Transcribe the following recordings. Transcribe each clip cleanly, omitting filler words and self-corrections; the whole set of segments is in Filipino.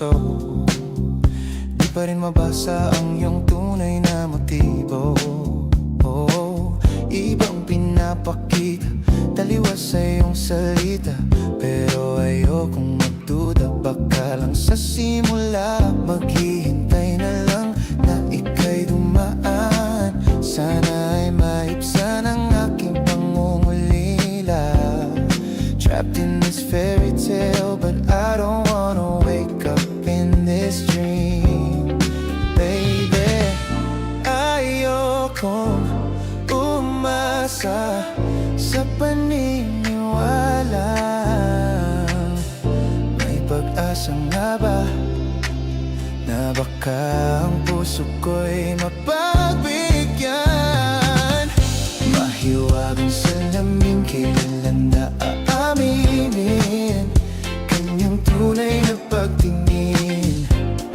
puso. Di pa rin mabasa ang iyong tunay na motibo. Ibang pinapakita, taliwas sa iyong salita, pero ayokong magduda, baka lang sa simula. Maghihintay na lang na ika'y dumaan. Sana ay maibsan ang aking pangungulila. Trapped in this fairy tale, but I don't wanna wake up in this dream. Baby, ayokong umasa sa paniniwala. May pag-asa nga ba na baka ang puso ko'y mapagbigyan? Mahiwagang salamin, kailan na aaminin kanyang tunay na pagtingin?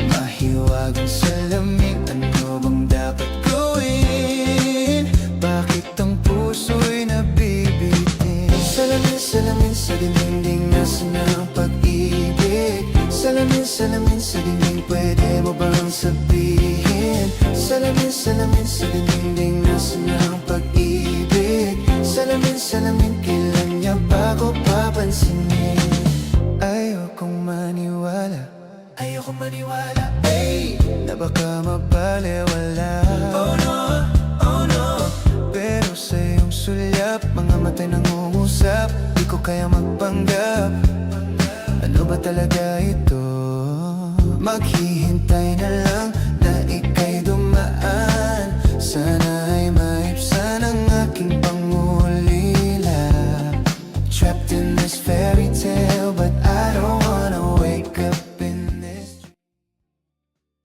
Mahiwagang salamin, ano bang dapat gawin? Bakit ang puso'y nabibitin? Salamin, salamin sa dinding, nasa na ang pag-ibig? Salamin, salamin sa dinding, pwede mo bang sabihin? Salamin, salamin sa dinding, nasa na ang pag-ibig? Salamin, salamin, kailan niya ba ko papansinin? Ayokong maniwala, ayokong maniwala, hey, na baka mabalewala. Oh no, oh no. Pero sa iyong sulyap, mga mata'y nangungusap, di ko kaya magpanggap. Ano ba talaga ito? Maghihintay na lang na ika'y dumaan. Sana ay maibsan ang aking pangulila. Trapped in this fairy tale, but